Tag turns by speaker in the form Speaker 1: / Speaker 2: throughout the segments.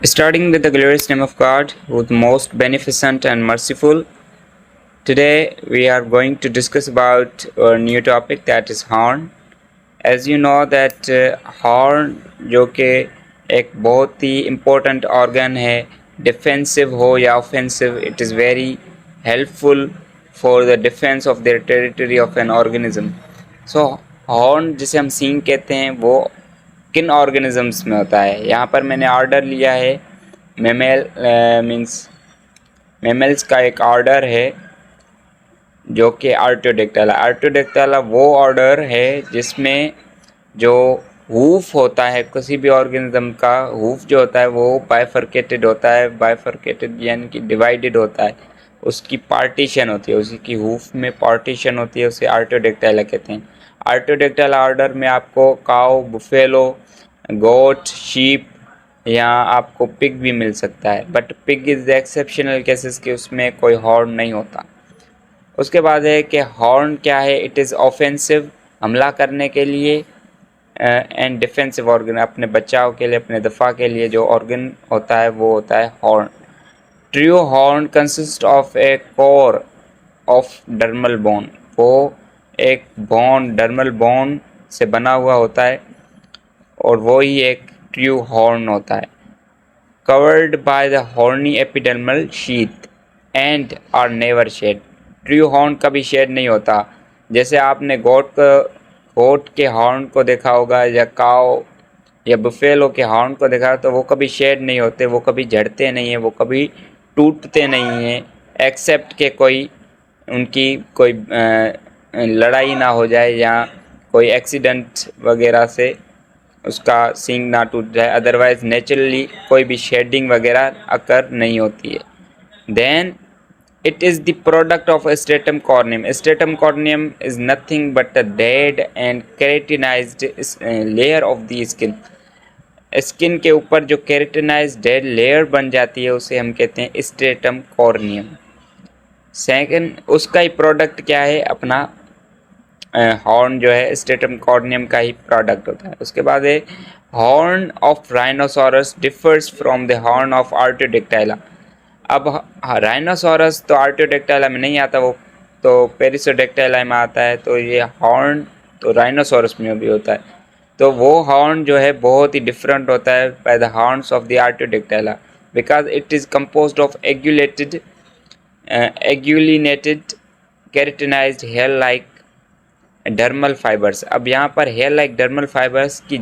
Speaker 1: Starting with the glorious name of God, who is most beneficent and merciful. Today we are going to discuss about a new topic, that is horn. As you know that horn जो कि एक बहुत ही important organ है, defensive हो या offensive, it is very helpful for the defense of their territory of an organism. So horn जिसे हम सींग कहते हैं वो किन organisms में होता है? यहाँ पर मैंने ऑर्डर लिया है मेमल्स का एक ऑर्डर है जो कि आर्टियोडेक्टाइला। आर्टियोडेक्टाइला वो ऑर्डर है जिसमें जो हूफ होता है किसी भी ऑर्गेनिज्म का, हूफ जो होता है वो बाइफरकेटेड होता है। बाइफरकेटेड यानी कि डिवाइडेड होता है, उसकी पार्टीशन होती है, उसकी हूफ में पार्टीशन होती है, उसे आर्टियोडेक्टाइला कहते हैं। आर्टियोडेक्टाइला ऑर्डर में आपको काऊ, बुफेलो, गोट, शीप या आपको पिग भी मिल सकता है, but pig is the exceptional cases कि उसमें कोई हॉर्न नहीं होता। उसके बाद है कि हॉर्न क्या है? इट इज़ ऑफेंसिव, हमला करने के लिए, एंड डिफेंसिव ऑर्गन, अपने बचाव के लिए, अपने दफा के लिए जो ऑर्गन होता है वो होता है horn. True horn consist of A core of dermal bone, वो एक बोन, डर्मल बोन से बना हुआ होता है और वो ही एक ट्रू हॉर्न होता है। Covered by the horny epidermal sheath and are never shed. True horn कभी शेड नहीं होता। जैसे आपने गोट के हॉर्न को देखा होगा या काव या बुफेलो के हॉर्न को देखा, तो वो कभी शेड नहीं होते, वो कभी झड़ते नहीं हैं, वो कभी टूटते नहीं हैं, एक्सेप्ट के उनकी कोई लड़ाई ना हो जाए या कोई एक्सीडेंट वगैरह से उसका सींग ना टूट जाए, अदरवाइज नेचुरली कोई भी शेडिंग वगैरह अकर नहीं होती है। Then it is the product of stratum corneum. Stratum corneum is nothing but a dead and keratinized layer of the skin. Skin के ऊपर जो केरेटिनाइज्ड डेड लेयर बन जाती है उसे हम कहते हैं स्ट्रेटम कॉर्नियम। सेकंड, उसका ही प्रोडक्ट क्या है? अपना हॉर्न जो है स्ट्रेटम कॉर्नियम का ही प्रोडक्ट होता है। उसके बाद है horn of rhinoceros differs from the horn of artiodactyla. अब राइनोसोरस तो आर्टियोडेक्टाइला में नहीं आता, वो तो पेरिसोडेक्टाइला में आता है, तो ये हॉर्न तो राइनोसोरस में भी होता है। तो वो हॉर्न जो है बहुत ही डिफरेंट होता है by the horns of the artiodactyla, because it is composed of agglutinated keratinised hair like dermal fibres. अब यहाँ पर हेयर लाइक डर्मल फाइबर्स की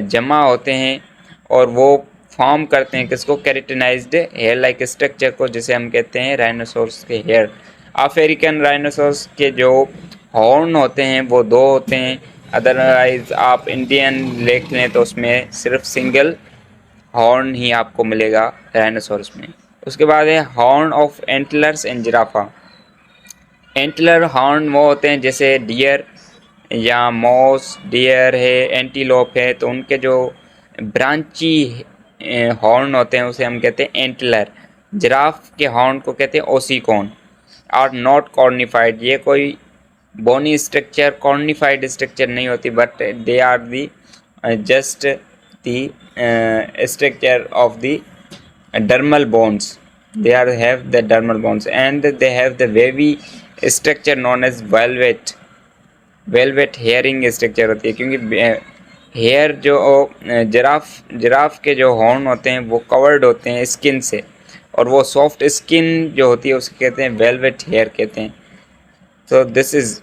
Speaker 1: जमा होते हैं और वो फॉर्म करते हैं किसको? केरेटिनाइज्ड हेयर लाइक स्ट्रक्चर को, जिसे हम कहते हैं राइनोसोरस के हेयर। अफ्रीकन राइनोसोरस के जो हॉर्न होते हैं वो दो होते हैं, अदरवाइज आप इंडियन देख लें तो उसमें सिर्फ सिंगल हॉर्न ही आपको मिलेगा राइनोसोरस में। उसके बाद है horn of antlers and giraffa. Antler horn वो होते हैं जैसे डियर या मॉस डियर है, एंटीलोप है, तो उनके जो ब्रांची हॉर्न होते हैं उसे हम कहते हैं एंटलर। जिराफ के हॉर्न को कहते हैं ओसिकोन। आर नॉट कॉर्निफाइड, ये कोई बोनी स्ट्रक्चर, कॉर्निफाइड स्ट्रक्चर नहीं होती, but they are the just the structure of the dermal bones. They have the dermal bones and they have the wavy structure known as velvet hearing structure होती है, क्योंकि hair जो giraffe के जो horn होते हैं वो कवर्ड होते हैं स्किन से, और वो सॉफ्ट स्किन जो होती है उसे कहते हैं वेलवेट हेयर कहते हैं। So this is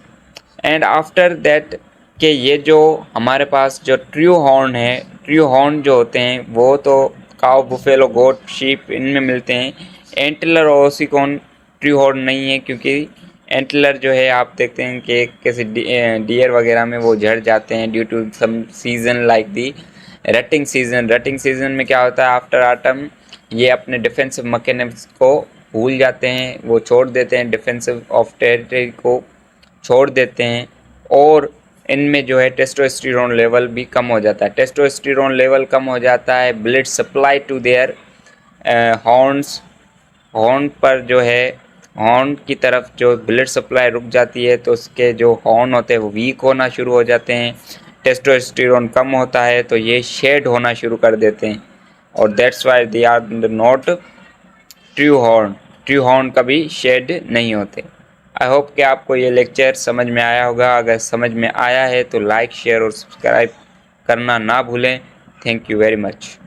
Speaker 1: and after that कि ये जो हमारे पास जो ट्रू हॉर्न है, ट्रू हॉर्न जो होते हैं वो तो काव, बुफेलो, गोट, शीप इनमें मिलते हैं। एंटलर और ओसिकोन ट्रू हॉर्न नहीं है, क्योंकि एंटलर जो है आप देखते हैं कि कैसे डियर वगैरह में वो झड़ जाते हैं due to some season like the rutting season. Rutting season में क्या होता है? आफ्टर ऑटम ये अपने डिफेंसिव मैकेनिज्म को भूल जाते हैं, वो छोड़ देते हैं, डिफेंसिव ऑफ टेरिटरी को छोड़ देते हैं, और इनमें जो है टेस्टोस्टेरोन लेवल भी कम हो जाता है। टेस्टोस्टेरोन लेवल कम हो जाता है, blood supply to their horns, horn पर जो है हॉर्न की तरफ जो ब्लड सप्लाई रुक जाती है तो उसके जो हॉर्न होते हैं वो वीक होना शुरू हो जाते हैं, टेस्टोस्टेरोन कम होता है तो ये शेड होना शुरू कर देते हैं, और that's why they are not true horn. True horn कभी शेड नहीं होते। आई होप कि आपको ये लेक्चर समझ में आया होगा। अगर समझ में आया है तो लाइक, शेयर और सब्सक्राइब करना ना भूलें। Thank you very much.